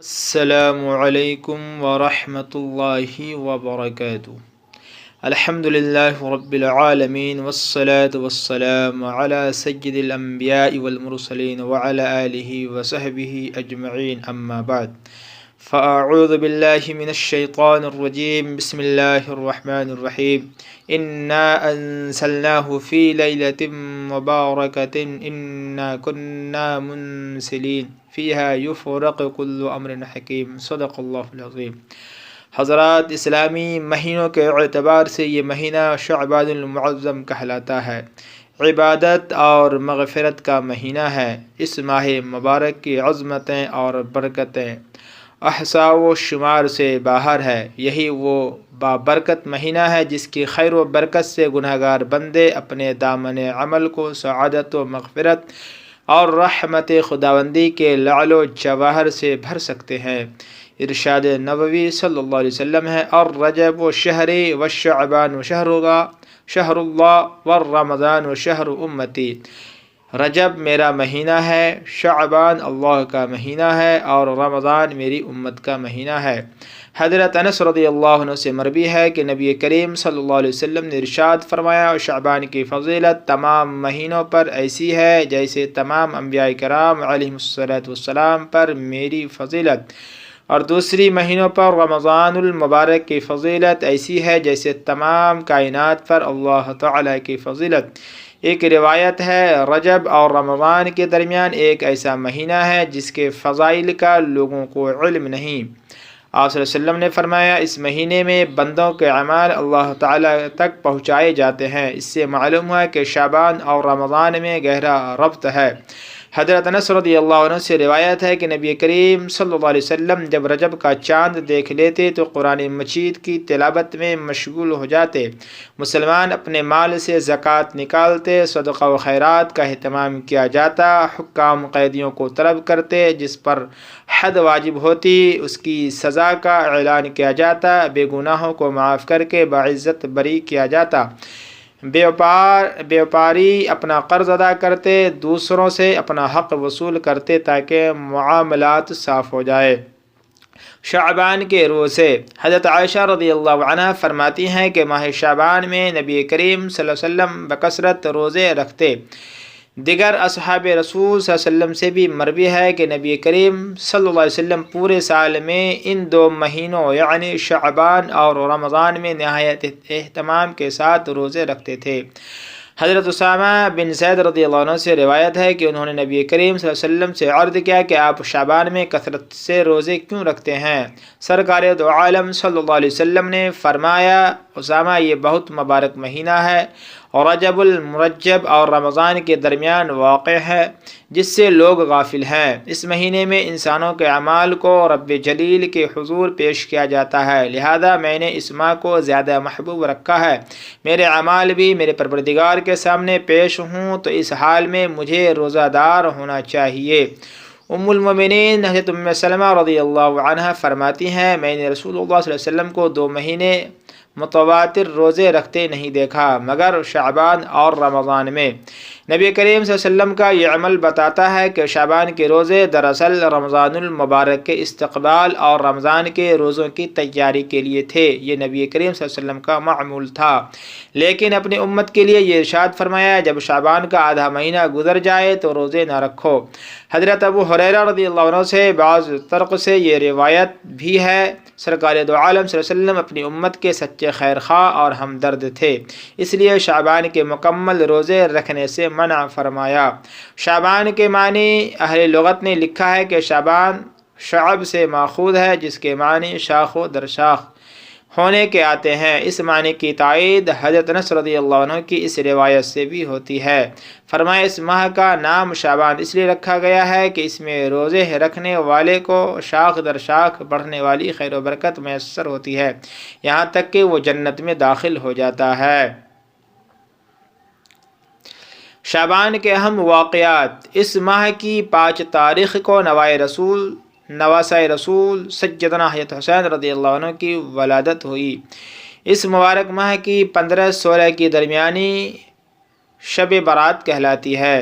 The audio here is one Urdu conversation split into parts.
السلام علیکم ورحمۃ اللہ وبرکاتہ۔ الحمد للہ رب العالمین والصلاة والسلام علی سید الانبیاء والمرسلین وعلی آلہ وصحبہ اجمعین، اما بعد فاعوذ باللہ من الشیطان الرجیم، بسم اللہ الرحمن الرحیم۔ انا انزلناہ فی لیلۃ مبارکۃ انا کنا منزلین فیہا یفرق کل امر حکیم، صدق اللہ العظیم۔ حضرات، اسلامی مہینوں کے اعتبار سے یہ مہینہ شعبان المعظم کہلاتا ہے۔ عبادت اور مغفرت کا مہینہ ہے۔ اس ماہ مبارک کی عظمتیں اور برکتیں احصاء و شمار سے باہر ہے۔ یہی وہ بابرکت مہینہ ہے جس کی خیر و برکت سے گنہگار بندے اپنے دامن عمل کو سعادت و مغفرت اور رحمت خداوندی کے لعل و جواہر سے بھر سکتے ہیں۔ ارشاد نبوی صلی اللہ علیہ وسلم ہے، الرجب و شہری و شعبان و شہر اللہ و رمضان و شہر امتی۔ رجب میرا مہینہ ہے، شعبان اللہ کا مہینہ ہے اور رمضان میری امت کا مہینہ ہے۔ حضرت انس رضی اللہ عنہ سے مروی ہے کہ نبی کریم صلی اللہ علیہ وسلم نے ارشاد فرمایا، شعبان کی فضیلت تمام مہینوں پر ایسی ہے جیسے تمام انبیاء کرام علیہم الصلاۃ والسلام پر میری فضیلت، اور دوسری مہینوں پر رمضان المبارک کی فضیلت ایسی ہے جیسے تمام کائنات پر اللہ تعالیٰ کی فضیلت۔ ایک روایت ہے، رجب اور رمضان کے درمیان ایک ایسا مہینہ ہے جس کے فضائل کا لوگوں کو علم نہیں۔ آپ صلی اللہ علیہ وسلم نے فرمایا، اس مہینے میں بندوں کے اعمال اللہ تعالیٰ تک پہنچائے جاتے ہیں۔ اس سے معلوم ہوا کہ شعبان اور رمضان میں گہرا ربط ہے۔ حضرت انس رضی اللہ عنہ سے روایت ہے کہ نبی کریم صلی اللہ علیہ وسلم جب رجب کا چاند دیکھ لیتے تو قرآن مجید کی تلاوت میں مشغول ہو جاتے۔ مسلمان اپنے مال سے زکوٰۃ نکالتے، صدقہ و خیرات کا اہتمام کیا جاتا، حکام قیدیوں کو طلب کرتے، جس پر حد واجب ہوتی اس کی سزا کا اعلان کیا جاتا، بے گناہوں کو معاف کر کے باعزت بری کیا جاتا، بیوپاری اپنا قرض ادا کرتے، دوسروں سے اپنا حق وصول کرتے تاکہ معاملات صاف ہو جائے۔ شعبان کے روزے، حضرت عائشہ رضی اللہ عنہ فرماتی ہیں کہ ماہ شعبان میں نبی کریم صلی اللہ علیہ وسلم بکثرت روزے رکھتے۔ دیگر اصحاب رسول صلی اللہ علیہ وسلم سے بھی مروی ہے کہ نبی کریم صلی اللہ علیہ وسلم پورے سال میں ان دو مہینوں یعنی شعبان اور رمضان میں نہایت اہتمام کے ساتھ روزے رکھتے تھے۔ حضرت اسامہ بن زید رضی اللہ عنہ سے روایت ہے کہ انہوں نے نبی کریم صلی اللہ علیہ وسلم سے عرض کیا کہ آپ شعبان میں کثرت سے روزے کیوں رکھتے ہیں؟ سرکار دو عالم صلی اللہ علیہ وسلم نے فرمایا، اسامہ، یہ بہت مبارک مہینہ ہے اور رجب المرجب اور رمضان کے درمیان واقع ہے جس سے لوگ غافل ہیں۔ اس مہینے میں انسانوں کے اعمال کو رب جلیل کے حضور پیش کیا جاتا ہے، لہذا میں نے اس ماہ کو زیادہ محبوب رکھا ہے۔ میرے اعمال بھی میرے پروردگار کے سامنے پیش ہوں تو اس حال میں مجھے روزہ دار ہونا چاہیے۔ ام المومنین حضرت ام سلمہ رضی اللہ عنہ فرماتی ہیں، میں نے رسول اللہ صلی اللہ علیہ وسلم کو 2 مہینے متواتر روزے رکھتے نہیں دیکھا مگر شعبان اور رمضان میں۔ نبی کریم صلی اللہ علیہ وسلم کا یہ عمل بتاتا ہے کہ شعبان کے روزے دراصل رمضان المبارک کے استقبال اور رمضان کے روزوں کی تیاری کے لیے تھے۔ یہ نبی کریم صلی اللہ علیہ وسلم کا معمول تھا، لیکن اپنی امت کے لیے یہ ارشاد فرمایا، جب شعبان کا آدھا مہینہ گزر جائے تو روزے نہ رکھو۔ حضرت ابو ہریرہ رضی اللہ عنہ سے بعض طرق سے یہ روایت بھی ہے، سرکار دو عالم صلی اللہ علیہ وسلم اپنی امت کے سچے خیر خواہ اور ہمدرد تھے، اس لیے شعبان کے مکمل روزے رکھنے سے منع فرمایا۔ شعبان کے معنی اہل لغت نے لکھا ہے کہ شعبان شعب سے ماخوذ ہے جس کے معنی شاخ و درشاخ ہونے کے آتے ہیں۔ اس معنی کی تائید حضرت انس رضی اللہ عنہ کی اس روایت سے بھی ہوتی ہے۔ فرمایا، اس ماہ کا نام شعبان اس لیے رکھا گیا ہے کہ اس میں روزے رکھنے والے کو شاخ در شاخ بڑھنے والی خیر و برکت میسر ہوتی ہے، یہاں تک کہ وہ جنت میں داخل ہو جاتا ہے۔ شعبان کے اہم واقعات، اس ماہ کی 5 تاریخ کو نواسۂ رسول سیدنا حضرت حسین رضی اللہ عنہ کی ولادت ہوئی۔ اس مبارک ماہ کی 15-16 کی درمیانی شب برات کہلاتی ہے۔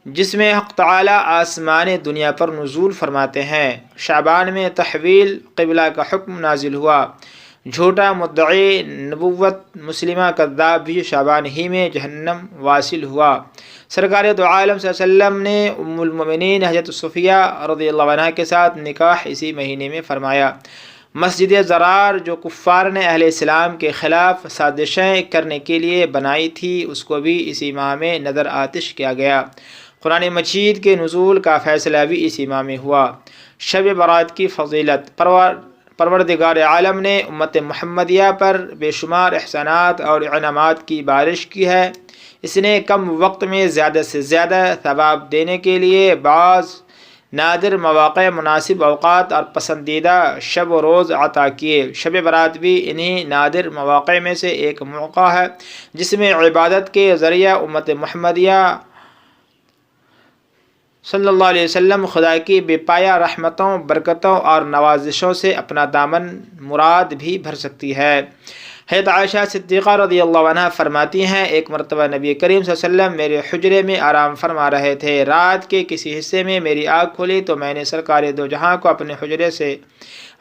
جس میں حق تعالی آسمان دنیا پر نزول فرماتے ہیں۔ شعبان میں تحویل قبلہ کا حکم نازل ہوا۔ جھوٹا مدعی نبوت مسلمہ کذاب بھی شعبان ہی میں جہنم واصل ہوا۔ سرکار دو عالم صلی اللہ علیہ وسلم نے ام المؤمنین حضرت صفیہ رضی اللہ عنہ کے ساتھ نکاح اسی مہینے میں فرمایا۔ مسجد ضرار جو کفار نے اہل اسلام کے خلاف سازشیں کرنے کے لیے بنائی تھی، اس کو بھی اسی ماہ میں نظر آتش کیا گیا۔ قرآن مجید کے نزول کا فیصلہ بھی اسی ماہ میں ہوا۔ شب برات کی فضیلت، پروردگار عالم نے امت محمدیہ پر بے شمار احسانات اور انعامات کی بارش کی ہے۔ اس نے کم وقت میں زیادہ سے زیادہ ثواب دینے کے لیے بعض نادر مواقع، مناسب اوقات اور پسندیدہ شب و روز عطا کیے۔ شب برات بھی انہی نادر مواقع میں سے ایک موقع ہے جس میں عبادت کے ذریعہ امت محمدیہ صلی اللہ علیہ وسلم خدا کی بے پایہ رحمتوں، برکتوں اور نوازشوں سے اپنا دامن مراد بھی بھر سکتی ہے۔ حضرت عائشہ صدیقہ رضی اللہ عنہ فرماتی ہیں، ایک مرتبہ نبی کریم صلی اللہ علیہ وسلم میرے حجرے میں آرام فرما رہے تھے۔ رات کے کسی حصے میں میری آنکھ کھلی تو میں نے سرکار دو جہاں کو اپنے حجرے سے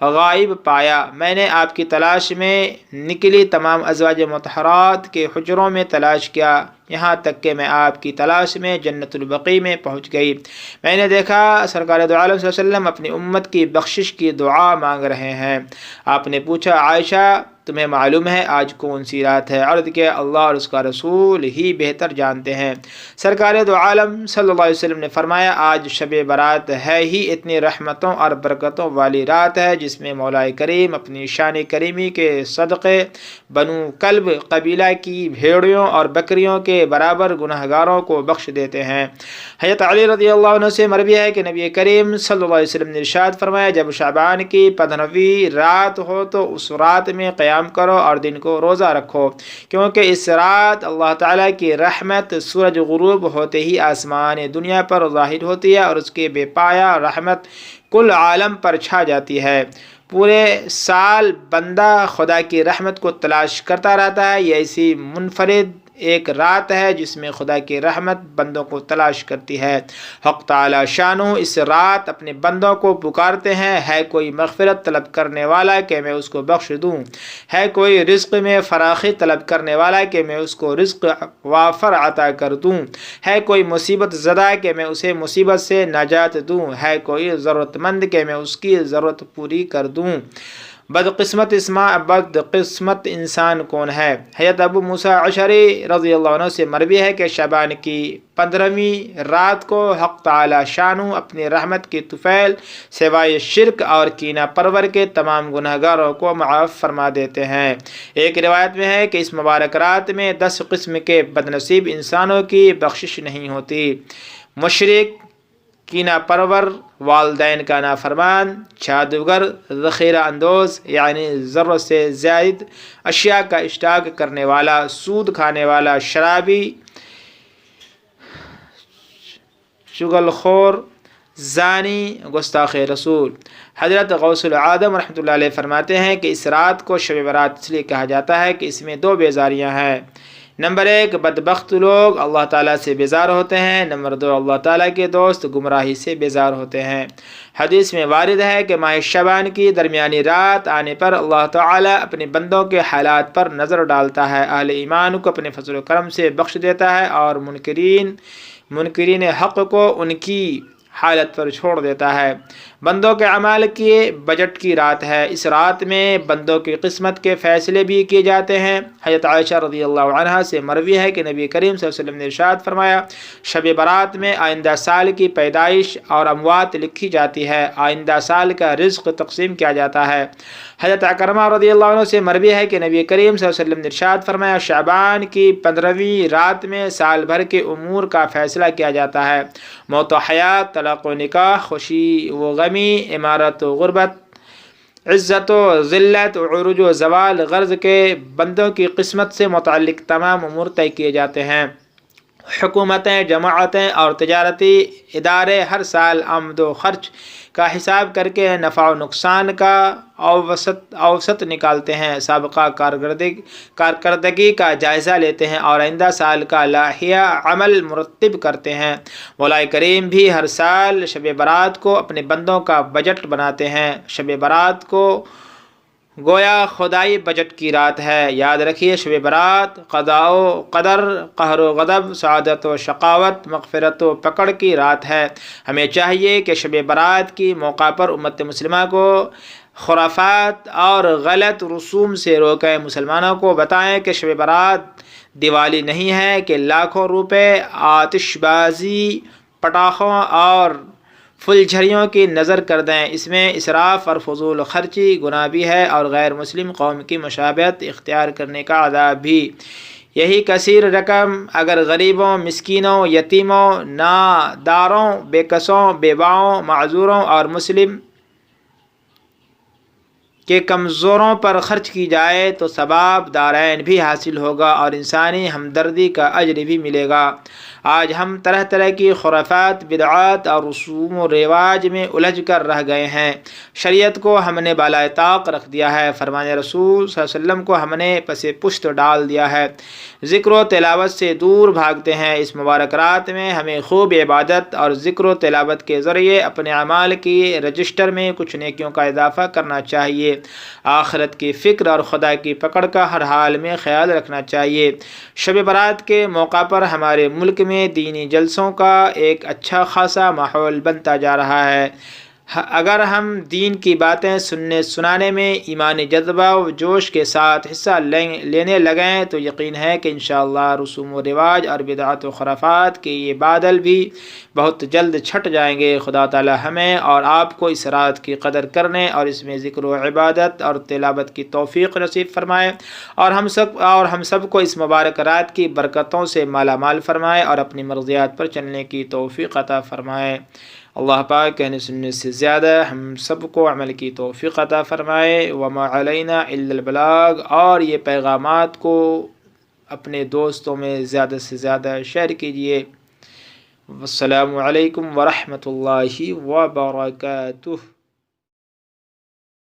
غائب پایا۔ میں نے آپ کی تلاش میں نکلی، تمام ازواج مطہرات کے حجروں میں تلاش کیا، یہاں تک کہ میں آپ کی تلاش میں جنت البقیع میں پہنچ گئی۔ میں نے دیکھا سرکار دو عالم صلی اللہ علیہ وسلم اپنی امت کی بخشش کی دعا مانگ رہے ہیں۔ آپ نے پوچھا، عائشہ تمہیں معلوم ہے آج کون سی رات ہے؟ عرض کیا، اللہ اور اس کا رسول ہی بہتر جانتے ہیں۔ سرکار دو عالم صلی اللہ علیہ وسلم نے فرمایا، آج شب برات ہے ہی اتنی رحمتوں اور برکتوں والی رات ہے جس میں مولا کریم اپنی شان کریمی کے صدقے بنو کلب قبیلہ کی بھیڑیوں اور بکریوں کے برابر گنہگاروں کو بخش دیتے ہیں۔ حضرت علی رضی اللہ عنہ سے مروی ہے کہ نبی کریم صلی اللہ علیہ وسلم نے ارشاد فرمایا، جب شعبان کی 15ویں رات ہو تو اس رات میں قیام کرو اور دن کو روزہ رکھو، کیونکہ اس رات اللہ تعالیٰ کی رحمت سورج غروب ہوتے ہی آسمان دنیا پر ظاہر ہوتی ہے اور اس کے بے پایہ رحمت کل عالم پر چھا جاتی ہے۔ پورے سال بندہ خدا کی رحمت کو تلاش کرتا رہتا ہے، یہ ایسی منفرد ایک رات ہے جس میں خدا کی رحمت بندوں کو تلاش کرتی ہے۔ حق تعالی شانہ اس رات اپنے بندوں کو پکارتے ہیں، ہے کوئی مغفرت طلب کرنے والا کہ میں اس کو بخش دوں، ہے کوئی رزق میں فراخی طلب کرنے والا کہ میں اس کو رزق وافر عطا کر دوں، ہے کوئی مصیبت زدہ کہ میں اسے مصیبت سے نجات دوں، ہے کوئی ضرورت مند کہ میں اس کی ضرورت پوری کر دوں۔ بدقسمت انسان کون ہے؟ حضرت ابو موسیٰ اشعری رضی اللہ عنہ سے مروی ہے کہ شعبان کی 15ویں رات کو حق تعالی شانہ اپنی رحمت کی طفیل سوائے شرک اور کینہ پرور کے تمام گنہگاروں کو معاف فرما دیتے ہیں۔ ایک روایت میں ہے کہ اس مبارک رات میں 10 قسم کے بدنصیب انسانوں کی بخشش نہیں ہوتی: مشرک، کینہ پرور، والدین کا نافرمان، جادوگر، ذخیرہ اندوز یعنی ضرورت سے زائد اشیاء کا اشتراک کرنے والا، سود کھانے والا، شرابی، چغل خور، زانی، گستاخ رسول۔ حضرت غوث العادم رحمۃ اللہ علیہ فرماتے ہیں کہ اس رات کو شب برات اس لیے کہا جاتا ہے کہ اس میں 2 بیزاریاں ہیں۔ نمبر 1، بدبخت لوگ اللہ تعالیٰ سے بیزار ہوتے ہیں۔ نمبر 2، اللہ تعالیٰ کے دوست گمراہی سے بیزار ہوتے ہیں۔ حدیث میں وارد ہے کہ ماہ شعبان کی درمیانی رات آنے پر اللہ تعالیٰ اپنے بندوں کے حالات پر نظر ڈالتا ہے، اہل ایمان کو اپنے فضل و کرم سے بخش دیتا ہے اور منکرین حق کو ان کی حالت پر چھوڑ دیتا ہے۔ بندوں کے اعمال کی بجٹ کی رات ہے۔ اس رات میں بندوں کی قسمت کے فیصلے بھی کیے جاتے ہیں۔ حضرت عائشہ رضی اللہ عنہا سے مروی ہے کہ نبی کریم صلی اللہ علیہ وسلم نے ارشاد فرمایا، شب برات میں آئندہ سال کی پیدائش اور اموات لکھی جاتی ہے، آئندہ سال کا رزق تقسیم کیا جاتا ہے۔ حضرت اکرمہ رضی اللہ عنہ سے مروی ہے کہ نبی کریم صلی اللہ علیہ وسلم نے ارشاد فرمایا، شعبان کی 15ویں رات میں سال بھر کے امور کا فیصلہ کیا جاتا ہے، موت و حیات، طلاق و نکاح، خوشی و غمی، امارت و غربت، عزت و ذلت، عروج و زوال، غرض کے بندوں کی قسمت سے متعلق تمام امور طے کیے جاتے ہیں۔ حکومتیں، جماعتیں اور تجارتی ادارے ہر سال آمد و خرچ کا حساب کر کے نفع و نقصان کا اوسط نکالتے ہیں، سابقہ کارکردگی کا جائزہ لیتے ہیں اور آئندہ سال کا لائحہ عمل مرتب کرتے ہیں۔ مولا کریم بھی ہر سال شب برات کو اپنے بندوں کا بجٹ بناتے ہیں۔ شب برات کو گویا خدائی بجٹ کی رات ہے۔ یاد رکھیے، شب برات قضاء و قدر، قہر و غضب، سعادت و شقاوت، مغفرت و پکڑ کی رات ہے۔ ہمیں چاہیے کہ شب برات کی موقع پر امت مسلمہ کو خرافات اور غلط رسوم سے روکیں۔ مسلمانوں کو بتائیں کہ شب برات دیوالی نہیں ہے کہ لاکھوں روپے آتش بازی، پٹاخوں اور فلجھڑیوں کی نظر کر دیں۔ اس میں اسراف اور فضول خرچی گناہ بھی ہے اور غیر مسلم قوم کی مشابہت اختیار کرنے کا عذاب بھی۔ یہی کثیر رقم اگر غریبوں، مسکینوں، یتیموں، ناداروں، بے کسوں، بیواؤں، معذوروں اور مسلم کے کمزوروں پر خرچ کی جائے تو ثواب دارین بھی حاصل ہوگا اور انسانی ہمدردی کا اجر بھی ملے گا۔ آج ہم طرح طرح کی خرافات، بدعات اور رسوم و رواج میں الجھ کر رہ گئے ہیں۔ شریعت کو ہم نے بالائے طاق رکھ دیا ہے، فرمان رسول صلی اللہ علیہ وسلم کو ہم نے پس پشت ڈال دیا ہے، ذکر و تلاوت سے دور بھاگتے ہیں۔ اس مبارک رات میں ہمیں خوب عبادت اور ذکر و تلاوت کے ذریعے اپنے اعمال کی رجسٹر میں کچھ نیکیوں کا اضافہ کرنا چاہیے۔ آخرت کی فکر اور خدا کی پکڑ کا ہر حال میں خیال رکھنا چاہیے۔ شب برات کے موقع پر ہمارے ملک میں دینی جلسوں کا ایک اچھا خاصا ماحول بنتا جا رہا ہے۔ اگر ہم دین کی باتیں سننے سنانے میں ایمانی جذبہ و جوش کے ساتھ حصہ لینے لگیں تو یقین ہے کہ انشاءاللہ رسوم و رواج اور بدعات و خرافات کے یہ بادل بھی بہت جلد چھٹ جائیں گے۔ خدا تعالی ہمیں اور آپ کو اس رات کی قدر کرنے اور اس میں ذکر و عبادت اور تلاوت کی توفیق نصیب فرمائے اور ہم سب کو اس مبارک رات کی برکتوں سے مالا مال فرمائے اور اپنی مرضیات پر چلنے کی توفیق عطا فرمائے۔ اللہ پاک کہنے سننے سے زیادہ ہم سب کو عمل کی توفیق عطا فرمائے۔ وما علینا الا البلاغ، اور یہ پیغامات کو اپنے دوستوں میں زیادہ سے زیادہ شیئر کیجیے۔ والسلام علیکم ورحمۃ اللہ وبرکاتہ۔